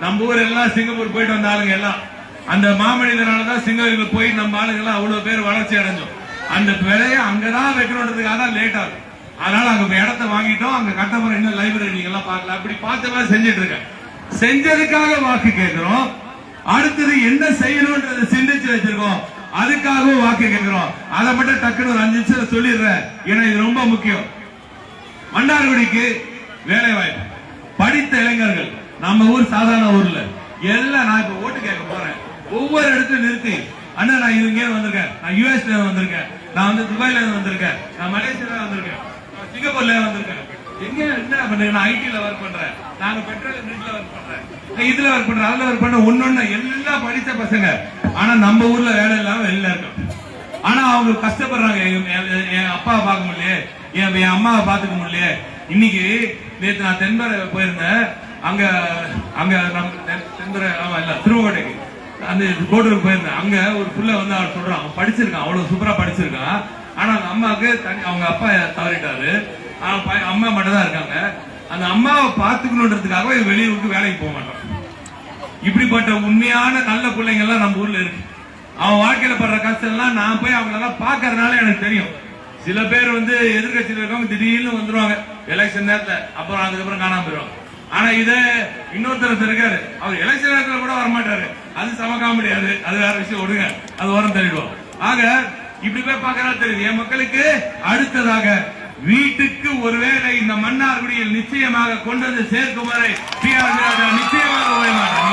நம்ம ஊர் எல்லாம் சிங்கப்பூர் போயிட்டு வந்த ஆளுங்க எல்லாம் அந்த மாமனிதனாலதான் சிங்கப்பூர் போய் நம்ம ஆளுங்க எல்லாம் அவ்வளவு பேர் வளர்ச்சி அடைஞ்சோம். அந்த விலையை அங்கதான் வைக்கணுன்றதுக்காக தான் லேட் ஆகும். அதனால அங்க இடத்த வாங்கிட்டோம். அங்க கட்டமரம் இன்னும் லைப்ரரி நீங்க எல்லாம் பார்க்கல. அப்படி பார்த்த மாதிரி செஞ்சுட்டு இருக்கேன். செஞ்சதுக்காக வாக்கு கேட்கிறோம். அடுத்தது என்ன செய்யணும்ன்றதை சிந்திச்சு வச்சிருக்கோம். அதுக்காகவும் வாக்கு கேட்கிறோம். அதை மட்டும் டக்குன்னு ஒரு 5 நிமிஷம் சொல்லிடுறேன். ஏன்னா இது ரொம்ப முக்கியம். மன்னார்குடிக்கு வேலை வாய்ப்பு, படித்த இளைஞர்கள், நம்ம ஊர் சாதாரண ஊர்ல எல்லாம் நான் இப்ப ஓட்டு கேட்க போறேன். ஒவ்வொரு இடத்துல நிறுத்தி, அண்ணா நான் இங்க வந்திருக்கேன், நான் யூஎஸ்ல வந்திருக்கேன், நான் வந்து துபாயில வந்திருக்கேன், நான் மலேசியால வந்திருக்கேன், சிங்கப்பூர்ல வந்திருக்கேன். எங்க என்ன பண்றேன்? நான் ஐடில ஒர்க் பண்றேன், நாங்க பெட்ரோல் மில்ல ஒர்க் பண்றேன், இதுல ஒர்க் பண்றேன், அதுல ஒர்க் பண்ண ஒன்னொன்னு எல்லாம் படிச்ச பசங்க. ஆனா நம்ம ஊர்ல வேலை இல்லாம வெளில இருக்கோம். ஆனா அவங்க கஷ்டப்படுறாங்க. என் அப்பாவை பார்க்க முடியலையே, என் அம்மாவை பாத்துக்க முடியலையே. இன்னைக்கு நேற்று நான் தென்பரை போயிருந்தேன். அங்க அங்க தென்பரை இல்ல திருவோட்டைக்கு அந்த கோட்டூருக்கு போயிருந்தேன். அங்க ஒரு புள்ள வந்து அவர் சொல்றான், அவன் படிச்சிருக்கான், அவ்வளவு சூப்பரா படிச்சிருக்கான். ஆனா அந்த அம்மாவுக்கு அவங்க அப்பா தவறிட்டாரு. அம்மா மட்டும் தான் இருக்காங்க. அந்த அம்மாவை பாத்துக்கணுன்றதுக்காக வெளியூருக்கு வேலைக்கு போக மாட்டான். இப்படிப்பட்ட உண்மையான நல்ல பிள்ளைங்க எல்லாம் நம்ம ஊர்ல இருக்கு. அவன் வாழ்க்கையில படுற கஷ்டம் எல்லாம் நான் போய் அவங்களெல்லாம் பாக்குறதுனால எனக்கு தெரியும். சில பேர் வந்து எதிர்கட்சியில் இருக்கவங்க திடீர்னு வந்துருவாங்க எலெக்ஷன் நேரத்துல, அப்புறம் அதுக்கப்புறம் காணாம போயிடுவாங்க. ஆனா இத இன்னொருத்தர் இருக்காரு, அவர் எலெக்ஷன் நேரத்துல கூட வரமாட்டாரு. அது சமக்க முடியாது, அது வேற விஷயம், விடுங்க, அது ஓரம் தள்ளிடுவோம். ஆக இப்படி போய் பாக்குறா தெரியுது. என் மக்களுக்கு அடுத்ததாக வீட்டுக்கு ஒருவேளை இந்த மன்னார்குடியில் நிச்சயமாக கொண்டு வந்து சேர்க்கும் வரை நிச்சயமாக போய் மாட்டேன்.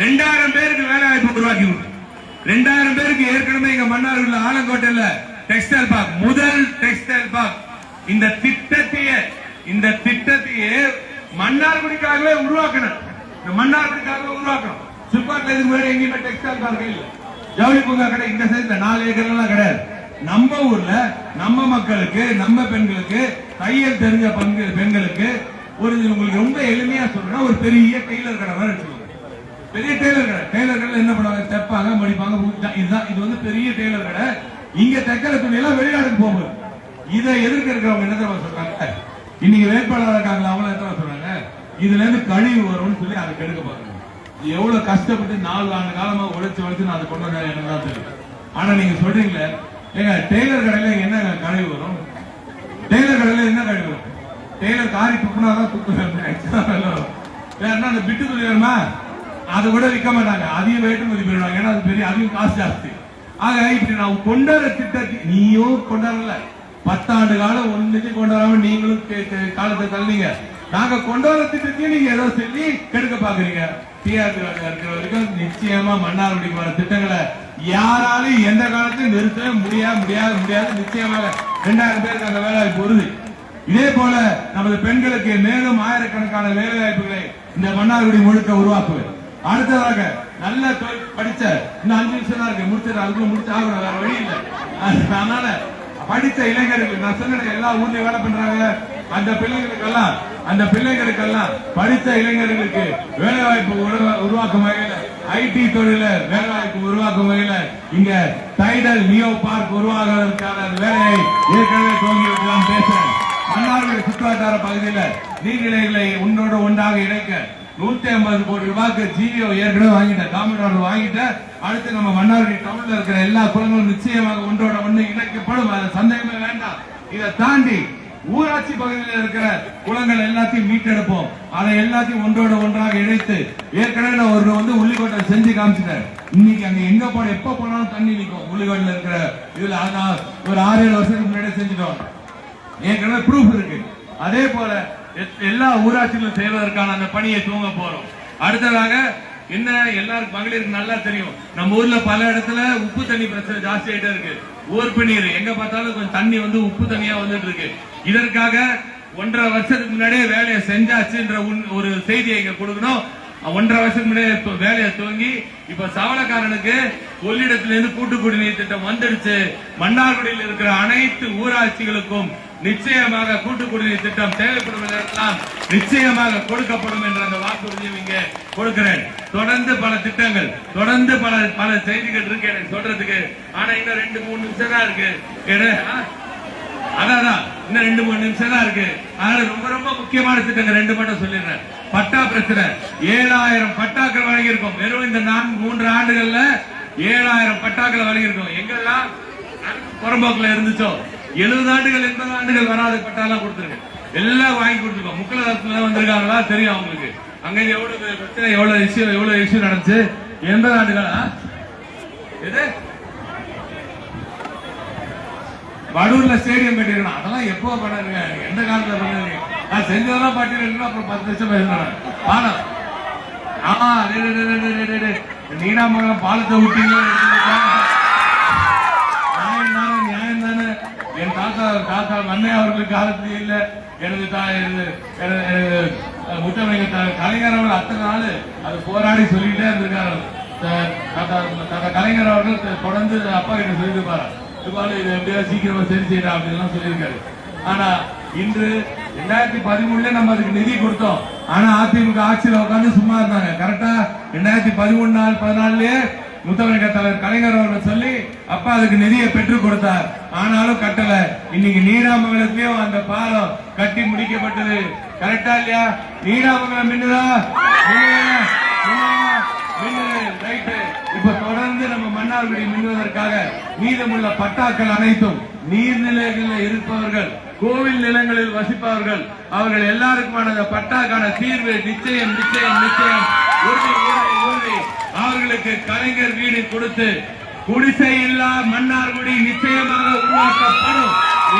2000 பேருக்கு வேலை வாய்ப்பு உருவாக்கி 2000 பேருக்கு ஏற்கனவே இங்க மன்னார்குடியில் ஆலங்கோட்டையில டெக்ஸ்டைல் பார்க், முதல் டெக்ஸ்டைல் பார்க். இந்த திட்டத்தையே மன்னார்குடிக்காகவே உருவாக்கணும். இந்த மன்னார்குடிக்காகவே உருவாக்கணும். சிப்பாட்ல இதுக்கு முன்னாடி எங்கேயுமே டெக்ஸ்டைல் பார்க் இல்ல, ஜவுளி பூங்கா கடை இந்த சைட்ல 4 ஏக்கர் எல்லாம் கிடையாது. நம்ம ஊர்ல நம்ம மக்களுக்கு, நம்ம பெண்களுக்கு, தையல் தெரிஞ்ச பெண்களுக்கு ஒரு உங்களுக்கு ரொம்ப எளிமையா சொல்றேன், ஒரு பெரிய டெய்லர் கடை மாதிரி வச்சுக்கோங்க. பெரிய டெய்லர் கடை. டெய்லர் கடை என்ன பண்ணுவாங்க? தைப்பாங்க, மடிப்பாங்க. இதுதான், இது வந்து பெரிய டெய்லர் கடை. இங்க தைக்கிற துணி எல்லாம் வெளிநாட்டுக்கு போகுது. இதை எதிர்க்க இருக்கிறவங்க என்ன தெரியுமா சொல்றாங்க? இன்னைக்கு வேட்பாளர் இருக்காங்களா, அவங்கள என்ன சொல்றாங்க? இதுல இருந்து கழிவு வரும்னு சொல்லி அதை கெடுக்க பாருங்க. எவ்வளவு கஷ்டப்பட்டு 4 ஆண்டு காலமா உழைச்சு நான் அதை கொண்டு வந்தேன், எனக்கு தான் தெரியும். ஆனா நீங்க சொல்றீங்களே, ஏங்க டெய்லர் கடையில என்ன கழிவு வரும்? டெய்லர் கடையில என்ன கழிவு வரும்? டெய்லர் காரி துப்புனாதான் துப்புவேன். வேறனா அந்த பிட்டு துணி வேணுமா, அதை கூட விற்க மாட்டாங்க, அதையும் வெயிட்டு மதிப்பு போயிடுவாங்க. ஏன்னா அது பெரிய, அதையும் காசு ஜாஸ்தி. ஆக இப்படி நான் கொண்டாடுற திட்டத்தை நீயும் கொண்டாடல. 10 ஆண்டு காலம் ஒன்றுக்கு கொண்டாடாம நீங்களும் காலத்தை தள்ளிங்க. நாங்க கொண்டாடுற திட்டத்தையும் நீங்க ஏதோ சொல்லி கெடுக்க பாக்குறீங்க. டிஆர்பி இருக்கிற வரைக்கும் நிச்சயமா மன்னார்குடிக்கு வர திட்டங்களை யாராலும் எந்த காலத்தையும் நிறுத்தவே முடியாது. நிச்சயமாக 2000 பேருக்கு அந்த வேலை வாய்ப்பு வருது. இதே போல நமது பெண்களுக்கு மேலும் ஆயிரக்கணக்கான வேலை வாய்ப்புகளை இந்த மன்னார்குடி முழுக்க உருவாக்குவது. அடுத்ததாக நல்ல படிச்ச, இன்னும் 5 நிமிஷம் தான் இருக்கு, முடிச்சது, அதுக்குள்ள முடிச்சாகணும், வேற வழி இல்லை. அதனால படித்த இளைஞர்கள், நான் சொன்ன எல்லா ஊர்லயும் வேலை பண்றாங்க, அந்த பிள்ளைங்களுக்கெல்லாம் படித்த இளைஞர்களுக்கு வேலை வாய்ப்பு உருவாக்கும் வகையில, ஐடி தொழில வேலை வாய்ப்பு உருவாக்கும் வகையில இங்க டைடல் நியோ பார்க் உருவாக்குவதற்கான வேலையை ஏற்கனவே துவங்கி வைக்கலாம் பேசுறேன். மன்னார்குடி சுற்றுவட்டார பகுதியில நீர்நிலைகளை ஒன்றோடு ஒன்றாக இணைக்க 150 கோடி ரூபாய்க்கு ஜிஓ ஏற்கனவே வாங்கிட்டேன், கவர்மெண்ட் ஆர்டர் வாங்கிட்டேன். அடுத்து நம்ம மன்னார்குடி டவுன்ல இருக்கிற எல்லா குளங்களும் நிச்சயமாக ஒன்றோட ஒன்று இணைக்கப்படும், சந்தேகமே வேண்டாம். இதை தாண்டி ஊராட்சி பகுதியில் இருக்கிற குளங்கள் எல்லாத்தையும் மீட்டெடுப்போம். அதை எல்லாத்தையும் ஒன்றோட ஒன்றாக இணைத்து ஏற்கனவே நான் ஒரு உள்ளிக்கோட்டை செஞ்சு காமிச்சிட்டேன். இன்னைக்கு அங்க எங்க போன எப்ப போனாலும் தண்ணி நிற்கும். உள்ளிக்கோட்டில் இருக்கிற இதுல ஒரு 6-7 வருஷத்துக்கு முன்னாடி செஞ்சுட்டோம், ஏற்கனவே ப்ரூஃப் இருக்கு. அதே போல எல்லா ஊராட்சிகளும் செய்வதற்கான அந்த பணியை துவங்க போறோம். அடுத்ததாக என்ன, எல்லாருக்கும் மகளிருக்கு நல்லா தெரியும், நம்ம ஊர்ல பல இடத்துல உப்பு தண்ணி பிரச்சனை ஜாஸ்தி ஆயிட்டே இருக்கு. ஊர்ப்பு நீர் எங்க பார்த்தாலும் கொஞ்சம் தண்ணி உப்பு தண்ணியா வந்துட்டு இருக்கு. இதற்காக 1.5 வருஷத்துக்கு முன்னாடியே வேலையை செஞ்சாச்சுன்ற ஒரு செய்தியை இங்க கொடுக்கணும். 1.5 வருஷத்துக்கு முன்னாடி வேலையை துவங்கி இப்ப சவளக்காரனுக்கு கொள்ளிடத்திலிருந்து கூட்டு குடிநீர் திட்டம் வந்துடுச்சு. மன்னார்குடியில் இருக்கிற அனைத்து ஊராட்சிகளுக்கும் நிச்சயமாக கூட்டு குடிநீர் திட்டம் தேவைப்படும் நிச்சயமாக கொடுக்கப்படும் என்ற அந்த வாக்குறுதியை இங்கே கொடுக்கிறேன். தொடர்ந்து பல திட்டங்கள், தொடர்ந்து பல செய்திகள் இருக்கு எனக்கு சொல்றதுக்கு. ஆனா இன்னும் 2-3 நிமிஷம் தான் இருக்கு. அதான் இன்னும் 2-3 நிமிஷம் தான் இருக்கு. அதனால ரொம்ப ரொம்ப முக்கியமான திட்டங்கள் 2 மட்டும் சொல்லிடுறேன். பட்டா பிரச்சனை 7000 பட்டாக்கள் வழங்கியிருக்கோம். வெறும் இந்த 3 ஆண்டுகள்ல 7000 பட்டாக்கள் வழங்கியிருக்கோம். எங்கெல்லாம் புறம்போக்குல இருந்துச்சோ 70 ஆண்டுகள் 80 ஆண்டுகள் வராத பட்டாலாம் கொடுத்துருங்க. எல்லாம் வாங்கி கொடுத்துருக்கோம். முக்கிய வந்திருக்காங்களா தெரியும் அவங்களுக்கு. அங்க எவ்வளவு பிரச்சனை, எவ்வளவு இஷ்யூ நடந்துச்சு. 80 ஆண்டுகளா எது வடூர்ல ஸ்டேடியம் கட்டிருக்கணும். அதெல்லாம் எப்போ பண்ணாருங்க, எந்த காலத்துல பண்ணாருங்க? நான் செஞ்சதெல்லாம் பாட்டிருக்கேன். அப்புறம் 10 லட்சம் பேசுறேன். பாலம் நீடாமங்கலம் பாலத்தை விட்டீங்க. நியாயம் தானே. என் தாத்தா அன்னை அவர்களுக்கு காலத்திலேயே இல்ல. எனது முத்தமிழ் கலைஞர் அவர்கள் அத்தனை நாள் அது போராடி சொல்லிட்டே இருந்திருக்காரு. கலைஞர் அவர்கள் தொடர்ந்து அப்பா கிட்ட சொல்லியிருப்பாரு, இது எப்படியா சீக்கிரமா சரி செய்யறா அப்படின்னு சொல்லியிருக்காரு. ஆனா இன்று 2013 நம்ம அதுக்கு நிதி கொடுத்தோம். ஆனா அதிமுக ஆட்சியில் உட்காந்து சும்மா இருந்தாங்க. கரெக்டா 2013-14 முத்தமிழக தலைவர் கலைஞர் அவர்கள் சொல்லி அப்பா அதுக்கு நிதியை பெற்றுக் கொடுத்தார். ஆனாலும் கட்டல. இன்னைக்கு நீடாமங்கலத்திலயும் அந்த பாலம் கட்டி முடிக்கப்பட்டது. கரெக்டா இல்லையா? நீடாமங்கலம் மின்னுதா? இப்ப தொடர்ந்து நம்ம மன்னார்குடி மின்னுவதற்காக மீதமுள்ள பட்டாக்கள் அனைத்தும் நீர்நிலைகளில் இருப்பவர்கள், கோவில் நிலங்களில் வசிப்பவர்கள், அவர்கள் எல்லாருக்குமான பட்டாக்கான தீர்வு நிச்சயம் நிச்சயம் நிச்சயம் உறுதி உறுதி. அவர்களுக்கு கலைஞர் வீடு கொடுத்து குடிசை இல்லா மன்னார்குடி நிச்சயமாக உருவாக்கப்படும்.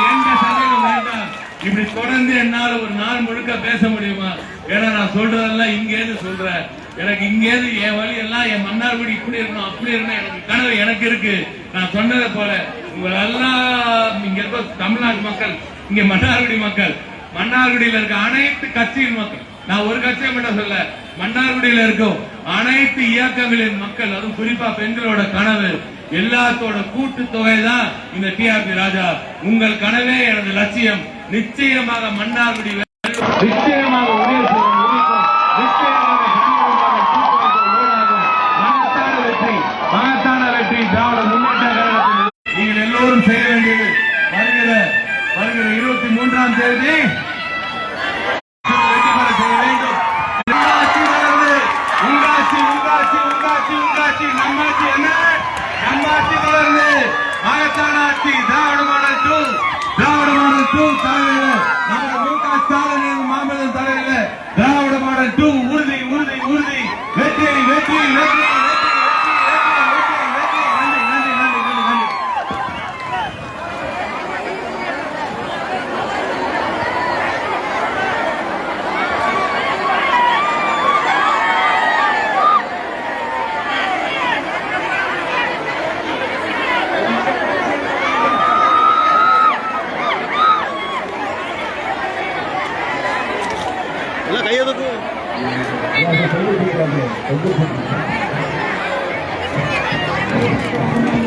எந்த சந்தேகம் வேண்டாம். இப்படி தொடர்ந்து என்னால ஒரு நாள் முழுக்க பேச முடியுமா? ஏன்னா நான் சொல்றதெல்லாம் இங்கேருந்து சொல்றேன். எனக்கு இங்கேருந்து என் வழி எல்லாம் என் மன்னார்குடி இப்படி இருக்கணும் அப்படி இருக்கணும் எனக்கு கனவு எனக்கு இருக்கு. நான் சொன்னதை போல உங்களெல்லாம் இங்க இருக்க தமிழ்நாட்டு மக்கள், இங்க மன்னார்குடி மக்கள், மன்னார்குடியில இருக்க அனைத்து கட்சியின் மக்கள், நான் ஒரு கட்சியை மட்டும் சொல்ல, மன்னார்குடியில இருக்கும் அனைத்து இயக்கங்களின் மக்கள், அதுவும் குறிப்பா பெண்களோட கனவு எல்லாத்தோட கூட்டு தொகை தான் இந்த டிஆர்பி ராஜா. உங்கள் கனவே எனது லட்சியம். நிச்சயமாக மன்னார்குடி நிச்சயமாக மகத்தான வெற்றி திராவிட முன்னேற்ற கழகத்தில் நீங்கள் எல்லோரும் செய்ய வேண்டியது வருகிற 23ஆம் தேதி வெற்றி பெற செய்ய வேண்டும். உங்காட்சி நம்மாட்சி என்ன? நம்மாட்சி தொடர்ந்து மகத்தான ஆட்சி திராவிட மாடல் 2 தலைவர் நமது மு.க. ஸ்டாலின் மாமல்லன் தலைவர்கள் திராவிட மாடல் 2 உறுதி உறுதி உறுதி. வெற்றி வெற்றி வெற்றி. எல்லாம் கையெழுத்து Thank you.